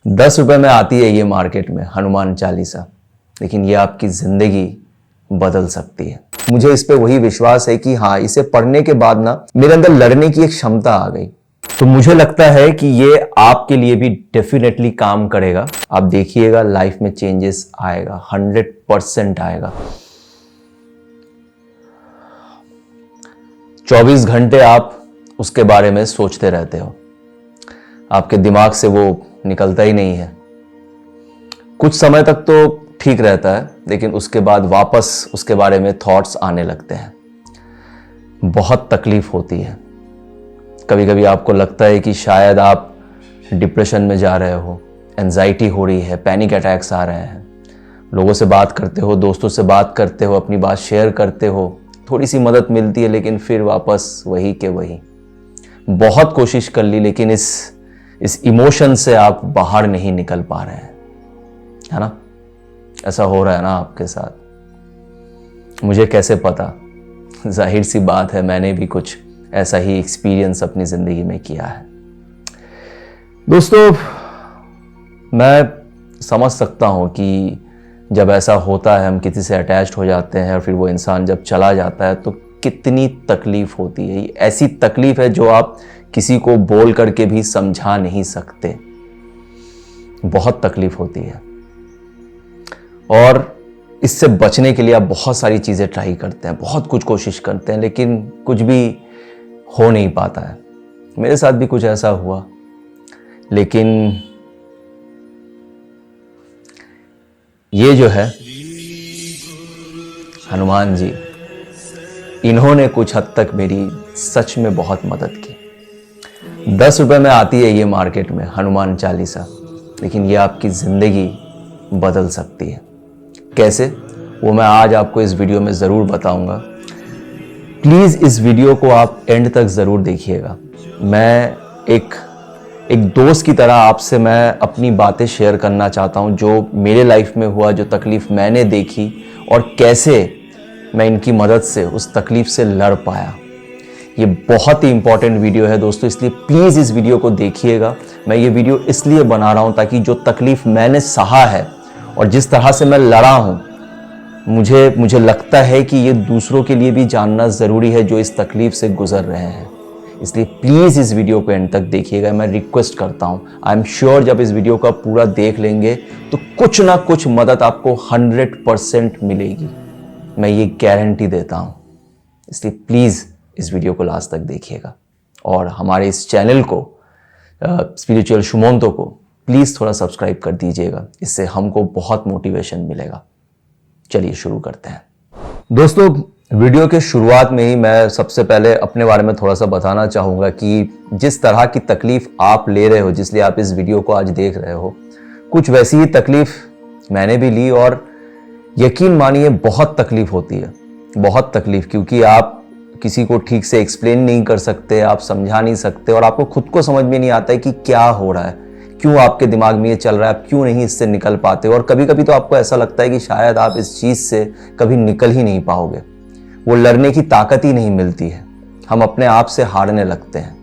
10 रुपए में आती है ये मार्केट में हनुमान चालीसा, लेकिन ये आपकी जिंदगी बदल सकती है। मुझे इस पे वही विश्वास है कि हाँ, इसे पढ़ने के बाद ना मेरे अंदर लड़ने की एक क्षमता आ गई। तो मुझे लगता है कि ये आपके लिए भी डेफिनेटली काम करेगा। आप देखिएगा लाइफ में चेंजेस आएगा, 100% आएगा। 24 घंटे आप उसके बारे में सोचते रहते हो, आपके दिमाग से वो निकलता ही नहीं है। कुछ समय तक तो ठीक रहता है, लेकिन उसके बाद वापस उसके बारे में थॉट्स आने लगते हैं। बहुत तकलीफ होती है। कभी कभी आपको लगता है कि शायद आप डिप्रेशन में जा रहे हो, एंजाइटी हो रही है, पैनिक अटैक्स आ रहे हैं। लोगों से बात करते हो, दोस्तों से बात करते हो, अपनी बात शेयर करते हो, थोड़ी सी मदद मिलती है, लेकिन फिर वापस वही के वही। बहुत कोशिश कर ली, लेकिन इस इमोशन से आप बाहर नहीं निकल पा रहे हैं, है ना? ऐसा हो रहा है ना आपके साथ? मुझे कैसे पता? जाहिर सी बात है, मैंने भी कुछ ऐसा ही एक्सपीरियंस अपनी जिंदगी में किया है। दोस्तों, मैं समझ सकता हूं कि जब ऐसा होता है, हम किसी से अटैच्ड हो जाते हैं और फिर वो इंसान जब चला जाता है तो कितनी तकलीफ होती है। ऐसी तकलीफ है जो आप किसी को बोल करके भी समझा नहीं सकते। बहुत तकलीफ होती है और इससे बचने के लिए आप बहुत सारी चीज़ें ट्राई करते हैं, बहुत कुछ कोशिश करते हैं, लेकिन कुछ भी हो नहीं पाता है। मेरे साथ भी कुछ ऐसा हुआ, लेकिन ये जो है हनुमान जी, इन्होंने कुछ हद तक मेरी सच में बहुत मदद की। 10 रुपए में आती है ये मार्केट में हनुमान चालीसा, लेकिन ये आपकी जिंदगी बदल सकती है। कैसे, वो मैं आज आपको इस वीडियो में ज़रूर बताऊंगा। प्लीज़ इस वीडियो को आप एंड तक ज़रूर देखिएगा। मैं एक दोस्त की तरह आपसे मैं अपनी बातें शेयर करना चाहता हूं, जो मेरे लाइफ में हुआ, जो तकलीफ़ मैंने देखी और कैसे मैं इनकी मदद से उस तकलीफ़ से लड़ पाया। ये बहुत ही इंपॉर्टेंट वीडियो है दोस्तों, इसलिए प्लीज़ इस वीडियो को देखिएगा। मैं ये वीडियो इसलिए बना रहा हूँ ताकि जो तकलीफ़ मैंने सहा है और जिस तरह से मैं लड़ा हूँ, मुझे लगता है कि ये दूसरों के लिए भी जानना ज़रूरी है जो इस तकलीफ़ से गुजर रहे हैं। इसलिए प्लीज़ इस वीडियो को एंड तक देखिएगा, मैं रिक्वेस्ट करता हूँ। आई एम श्योर जब इस वीडियो का पूरा देख लेंगे तो कुछ ना कुछ मदद आपको 100% मिलेगी, मैं ये गारंटी देता हूँ। इसलिए प्लीज़ इस वीडियो को लास्ट तक देखिएगा और हमारे इस चैनल को, स्पिरिचुअल शुमोंतो को प्लीज़ थोड़ा सब्सक्राइब कर दीजिएगा, इससे हमको बहुत मोटिवेशन मिलेगा। चलिए शुरू करते हैं। दोस्तों, वीडियो के शुरुआत में ही मैं सबसे पहले अपने बारे में थोड़ा सा बताना चाहूँगा कि जिस तरह की तकलीफ़ आप ले रहे हो, जिसलिए आप इस वीडियो को आज देख रहे हो, कुछ वैसी ही तकलीफ़ मैंने भी ली और यकीन मानिए बहुत तकलीफ़ होती है, बहुत तकलीफ़, क्योंकि आप किसी को ठीक से एक्सप्लेन नहीं कर सकते, आप समझा नहीं सकते और आपको खुद को समझ में नहीं आता है कि क्या हो रहा है, क्यों आपके दिमाग में ये चल रहा है, आप क्यों नहीं इससे निकल पाते। और कभी कभी तो आपको ऐसा लगता है कि शायद आप इस चीज़ से कभी निकल ही नहीं पाओगे, वो लड़ने की ताकत ही नहीं मिलती है, हम अपने आप से हारने लगते हैं।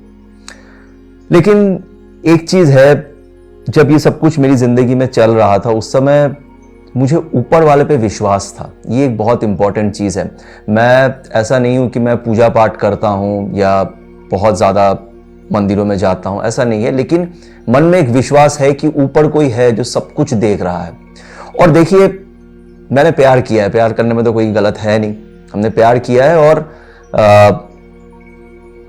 लेकिन एक चीज़ है, जब ये सब कुछ मेरी ज़िंदगी में चल रहा था उस समय मुझे ऊपर वाले पे विश्वास था। ये एक बहुत इंपॉर्टेंट चीज़ है। मैं ऐसा नहीं हूँ कि मैं पूजा पाठ करता हूँ या बहुत ज़्यादा मंदिरों में जाता हूँ, ऐसा नहीं है, लेकिन मन में एक विश्वास है कि ऊपर कोई है जो सब कुछ देख रहा है। और देखिए, मैंने प्यार किया है, प्यार करने में तो कोई गलत है नहीं, हमने प्यार किया है और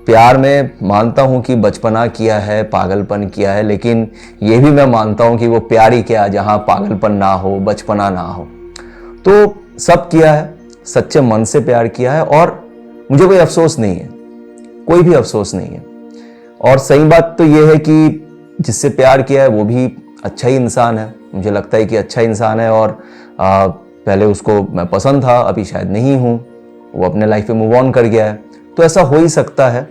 प्यार में मानता हूँ कि बचपना किया है, पागलपन किया है, लेकिन ये भी मैं मानता हूँ कि वो प्यार ही क्या जहाँ पागलपन ना हो, बचपना ना हो। तो सब किया है, सच्चे मन से प्यार किया है और मुझे कोई अफसोस नहीं है, कोई भी अफसोस नहीं है। और सही बात तो ये है कि जिससे प्यार किया है वो भी अच्छा ही इंसान है, मुझे लगता है कि अच्छा इंसान है और पहले उसको मैं पसंद था, अभी शायद नहीं हूँ, वो अपने लाइफ में मूव ऑन कर गया है, तो ऐसा हो ही सकता है।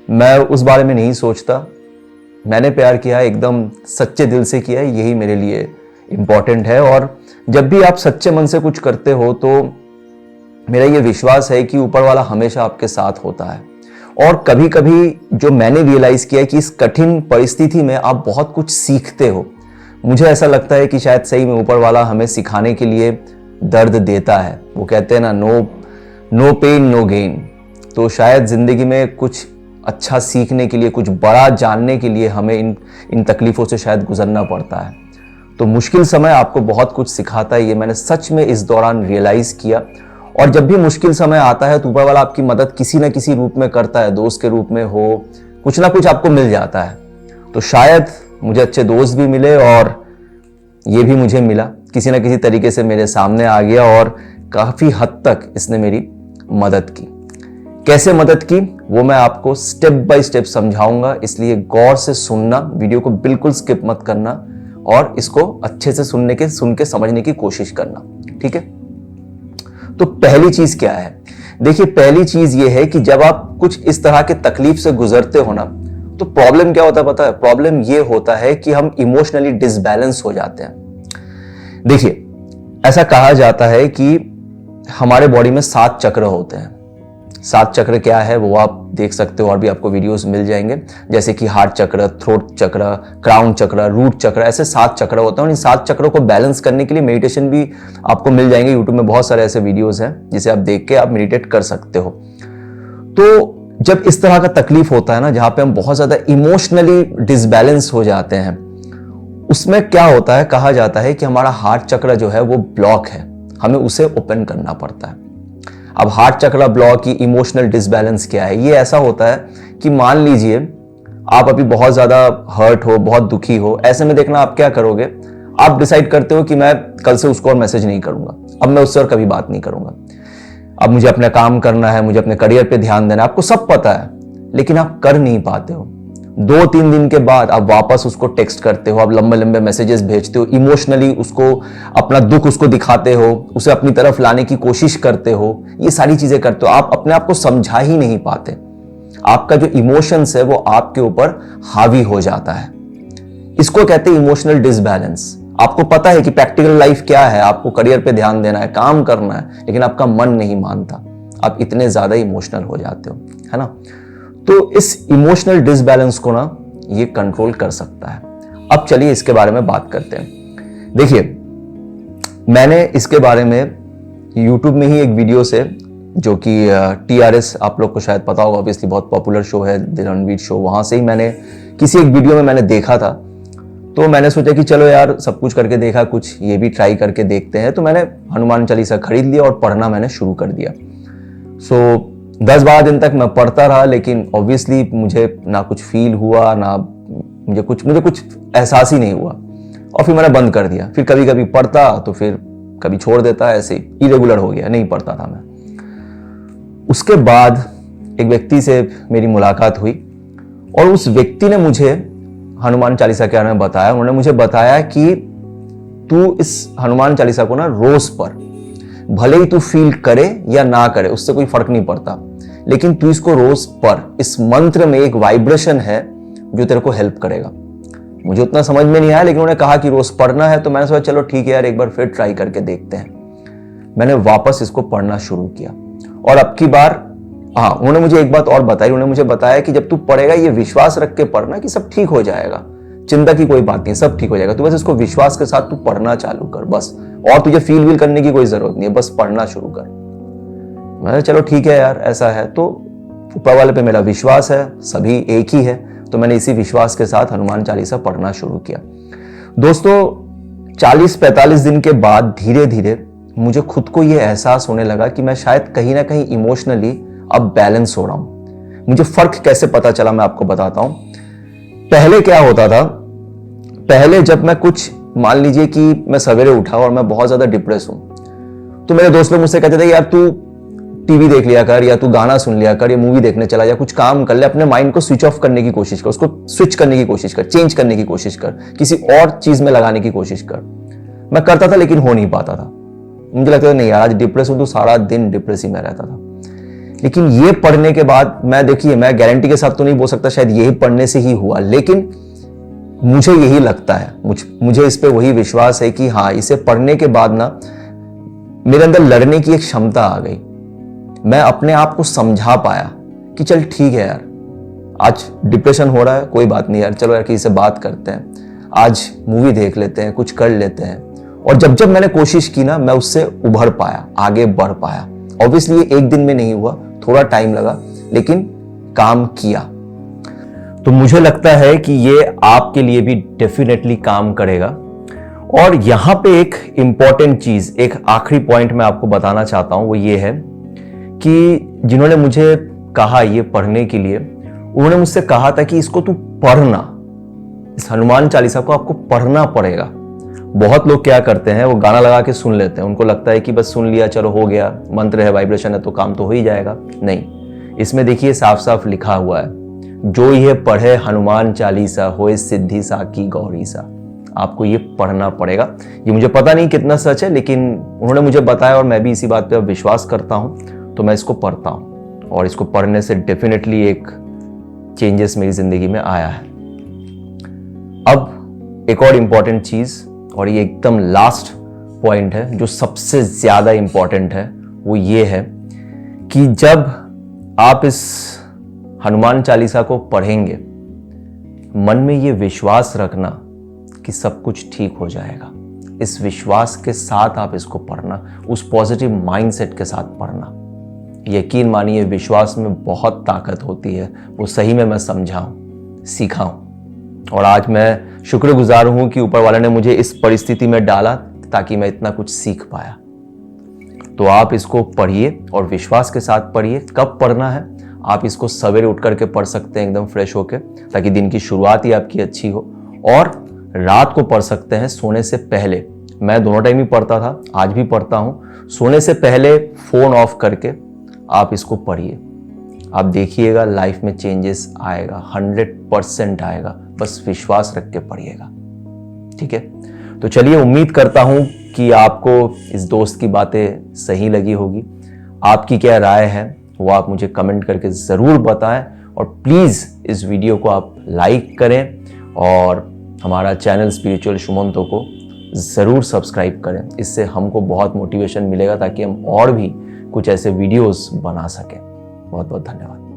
मैं उस बारे में नहीं सोचता। मैंने प्यार किया है, एकदम सच्चे दिल से किया है, यही मेरे लिए इम्पॉर्टेंट है। और जब भी आप सच्चे मन से कुछ करते हो तो मेरा ये विश्वास है कि ऊपर वाला हमेशा आपके साथ होता है। और कभी कभी जो मैंने रियलाइज किया है कि इस कठिन परिस्थिति में आप बहुत कुछ सीखते हो, मुझे ऐसा लगता है कि शायद सही में ऊपर वाला हमें सिखाने के लिए दर्द देता है। वो कहते हैं ना, नो पेन नो गेन। तो शायद जिंदगी में कुछ अच्छा सीखने के लिए, कुछ बड़ा जानने के लिए हमें इन तकलीफों से शायद गुजरना पड़ता है। तो मुश्किल समय आपको बहुत कुछ सिखाता है, ये मैंने सच में इस दौरान रियलाइज किया। और जब भी मुश्किल समय आता है तो ऊपर वाला आपकी मदद किसी ना किसी रूप में करता है, दोस्त के रूप में हो, कुछ ना कुछ आपको मिल जाता है। तो शायद मुझे अच्छे दोस्त भी मिले और ये भी मुझे मिला, किसी ना किसी तरीके से मेरे सामने आ गया और काफी हद तक इसने मेरी मदद की। कैसे मदद की वो मैं आपको स्टेप बाय स्टेप समझाऊंगा, इसलिए गौर से सुनना, वीडियो को बिल्कुल स्किप मत करना और इसको अच्छे से सुन के समझने की कोशिश करना, ठीक है। तो पहली चीज क्या है? देखिए, पहली चीज ये है कि जब आप कुछ इस तरह के तकलीफ से गुजरते हो ना, तो प्रॉब्लम क्या होता है पता है? प्रॉब्लम ये होता है कि हम इमोशनली डिसबैलेंस हो जाते हैं। देखिए, ऐसा कहा जाता है कि हमारे बॉडी में 7 चक्र होते हैं। 7 चक्र क्या है वो आप देख सकते हो, और भी आपको वीडियोस मिल जाएंगे, जैसे कि हार्ट चक्र, थ्रोट चक्र, क्राउन चक्र, रूट चक्र, ऐसे 7 चक्र होते हैं। और इन 7 चक्रों को बैलेंस करने के लिए मेडिटेशन भी आपको मिल जाएंगे। यूट्यूब में बहुत सारे ऐसे वीडियोस हैं जिसे आप देख के आप मेडिटेट कर सकते हो। तो जब इस तरह का तकलीफ होता है ना, जहां पे हम बहुत ज्यादा इमोशनली डिसबैलेंस हो जाते हैं, उसमें क्या होता है, कहा जाता है कि हमारा हार्ट चक्र जो है वो ब्लॉक है, हमें उसे ओपन करना पड़ता है। अब हार्ट चक्र ब्लॉक की इमोशनल डिसबैलेंस क्या है? ये ऐसा होता है कि मान लीजिए आप अभी बहुत ज्यादा हर्ट हो, बहुत दुखी हो, ऐसे में देखना आप क्या करोगे, आप डिसाइड करते हो कि मैं कल से उसको और मैसेज नहीं करूंगा, अब मैं उससे और कभी बात नहीं करूंगा, अब मुझे अपना काम करना है, मुझे अपने करियर पे ध्यान देना है। आपको सब पता है, लेकिन आप कर नहीं पाते हो। 2-3 दिन के बाद आप वापस उसको टेक्स्ट करते हो, आप लंबे लंबे मैसेजेस भेजते हो, इमोशनली उसको अपना दुख उसको दिखाते हो, उसे अपनी तरफ लाने की कोशिश करते हो, ये सारी चीजें करते हो। आप अपने आप को समझा ही नहीं पाते। आपका जो इमोशंस है वो आपके ऊपर हावी हो जाता है। इसको कहते हैं इमोशनल डिसबैलेंस। आपको पता है कि प्रैक्टिकल लाइफ क्या है, आपको करियर पे ध्यान देना है, काम करना है, लेकिन आपका मन नहीं मानता, आप इतने ज्यादा इमोशनल हो जाते हो, है ना। तो इस इमोशनल डिसबैलेंस को ना ये कंट्रोल कर सकता है। अब चलिए इसके बारे में बात करते हैं। देखिए, मैंने इसके बारे में YouTube में ही एक वीडियो से, जो कि TRS आप लोग को शायद पता होगा, ऑब्वियसली बहुत पॉपुलर शो है, द रणवीर शो, वहां से ही मैंने किसी एक वीडियो में मैंने देखा था। तो मैंने सोचा कि चलो यार, सब कुछ करके देखा, कुछ ये भी ट्राई करके देखते हैं। तो मैंने हनुमान चालीसा खरीद लिया और पढ़ना मैंने शुरू कर दिया। 10-12 दिन तक मैं पढ़ता रहा, लेकिन ऑब्वियसली मुझे ना कुछ फील हुआ, ना मुझे कुछ एहसास ही नहीं हुआ, और फिर मैंने बंद कर दिया। फिर कभी कभी पढ़ता तो फिर कभी छोड़ देता, ऐसे इरेगुलर हो गया, नहीं पढ़ता था मैं। उसके बाद एक व्यक्ति से मेरी मुलाकात हुई और उस व्यक्ति ने मुझे हनुमान चालीसा के बारे में बताया। उन्होंने मुझे बताया कि तू इस हनुमान चालीसा को ना रोज पढ़, भले ही तू फील करे या ना करे, उससे कोई फर्क नहीं पड़ता, लेकिन तू इसको रोज पढ़। इस मंत्र में एक वाइब्रेशन है जो तेरे को हेल्प करेगा। मुझे उतना समझ में नहीं आया, लेकिन उन्होंने कहा कि रोज पढ़ना है, तो मैंने सोचा चलो ठीक है यार, एक बार फिर ट्राई करके देखते हैं। मैंने वापस इसको पढ़ना शुरू किया और अब की बार उन्होंने मुझे एक बात और बताई। उन्होंने मुझे बताया कि जब तू पढ़ेगा, ये विश्वास रख के पढ़ना कि सब ठीक हो जाएगा, चिंता की कोई बात नहीं, सब ठीक हो जाएगा। तू बस इसको विश्वास के साथ तू पढ़ना चालू कर बस, और तुझे फील करने की कोई जरूरत नहीं है, बस पढ़ना शुरू कर। मैंने चलो ठीक है यार, ऐसा है तो ऊपर वाले पे मेरा विश्वास है, सभी एक ही है, तो मैंने इसी विश्वास के साथ हनुमान चालीसा पढ़ना शुरू किया। दोस्तों, 40-45 दिन के बाद धीरे धीरे मुझे खुद को यह एहसास होने लगा कि मैं शायद कहीं ना कहीं इमोशनली अब बैलेंस हो रहा हूं। मुझे फर्क कैसे पता चला मैं आपको बताता हूं। पहले क्या होता था, पहले जब मैं कुछ, मान लीजिए कि मैं सवेरे उठा और मैं बहुत ज्यादा डिप्रेस हूं, तो मेरे दोस्त लोग मुझसे कहते थे यार तू टीवी देख लिया कर, या तू गाना सुन लिया कर, या मूवी देखने चला जा, कुछ काम कर ले, अपने माइंड को स्विच ऑफ करने की कोशिश कर, उसको स्विच करने की कोशिश कर, चेंज करने की कोशिश कर, किसी और चीज में लगाने की कोशिश कर। मैं करता था लेकिन हो नहीं पाता था। मुझे लगता था नहीं यार, आज डिप्रेस हूं तो सारा दिन डिप्रेस ही में रहता था। लेकिन ये पढ़ने के बाद मैं, देखिए मैं गारंटी के साथ तो नहीं बोल सकता शायद यही पढ़ने से ही हुआ, लेकिन मुझे यही लगता है, मुझे इस पे वही विश्वास है कि हाँ, इसे पढ़ने के बाद ना मेरे अंदर लड़ने की एक क्षमता आ गई। मैं अपने आप को समझा पाया कि चल ठीक है यार, आज डिप्रेशन हो रहा है, कोई बात नहीं यार, चलो यार किसी से बात करते हैं। आज मूवी देख लेते हैं, कुछ कर लेते हैं। और जब जब मैंने कोशिश की ना, मैं उससे उभर पाया, आगे बढ़ पाया। ऑब्वियसली ये एक दिन में नहीं हुआ, थोड़ा टाइम लगा, लेकिन काम किया। तो मुझे लगता है कि ये आपके लिए भी डेफिनेटली काम करेगा। और यहां पे एक इंपॉर्टेंट चीज, एक आखिरी पॉइंट मैं आपको बताना चाहता हूं, वो ये है कि जिन्होंने मुझे कहा ये पढ़ने के लिए, उन्होंने मुझसे कहा था कि इसको तू पढ़ना, इस हनुमान चालीसा को आपको पढ़ना पड़ेगा। बहुत लोग क्या करते हैं, वो गाना लगा के सुन लेते हैं, उनको लगता है कि बस सुन लिया, चलो हो गया, मंत्र है, वाइब्रेशन है, तो काम तो हो ही जाएगा। नहीं, इसमें देखिए साफ साफ लिखा हुआ है, जो ये पढ़े हनुमान चालीसा होए सिद्धि सा की गौरी सा। आपको ये पढ़ना पड़ेगा। ये मुझे पता नहीं कितना सच है, लेकिन उन्होंने मुझे बताया और मैं भी इसी बात पे अब विश्वास करता हूं, तो मैं इसको पढ़ता हूं। और इसको पढ़ने से डेफिनेटली एक चेंजेस मेरी जिंदगी में आया है। अब एक और इंपॉर्टेंट चीज, और ये एकदम लास्ट पॉइंट है जो सबसे ज्यादा इंपॉर्टेंट है, वो ये है कि जब आप इस हनुमान चालीसा को पढ़ेंगे, मन में ये विश्वास रखना कि सब कुछ ठीक हो जाएगा। इस विश्वास के साथ आप इसको पढ़ना, उस पॉजिटिव माइंडसेट के साथ पढ़ना। यकीन मानिए, विश्वास में बहुत ताकत होती है, वो सही में मैं समझा हूं, सीखा हूं। और आज मैं शुक्रगुजार हूं कि ऊपर वाले ने मुझे इस परिस्थिति में डाला ताकि मैं इतना कुछ सीख पाया। तो आप इसको पढ़िए और विश्वास के साथ पढ़िए। कब पढ़ना है? आप इसको सवेरे उठ करके पढ़ सकते हैं एकदम फ्रेश होके, ताकि दिन की शुरुआत ही आपकी अच्छी हो। और रात को पढ़ सकते हैं सोने से पहले। मैं दोनों टाइम ही पढ़ता था, आज भी पढ़ता हूं। सोने से पहले फोन ऑफ करके आप इसको पढ़िए। आप देखिएगा लाइफ में चेंजेस आएगा, 100% आएगा। बस विश्वास रख के पढ़िएगा, ठीक है? तो चलिए, उम्मीद करता हूं कि आपको इस दोस्त की बातें सही लगी होगी। आपकी क्या राय है वो आप मुझे कमेंट करके ज़रूर बताएं। और प्लीज़ इस वीडियो को आप लाइक करें और हमारा चैनल स्पिरिचुअल सुमंतो को ज़रूर सब्सक्राइब करें। इससे हमको बहुत मोटिवेशन मिलेगा ताकि हम और भी कुछ ऐसे वीडियोस बना सकें। बहुत बहुत धन्यवाद।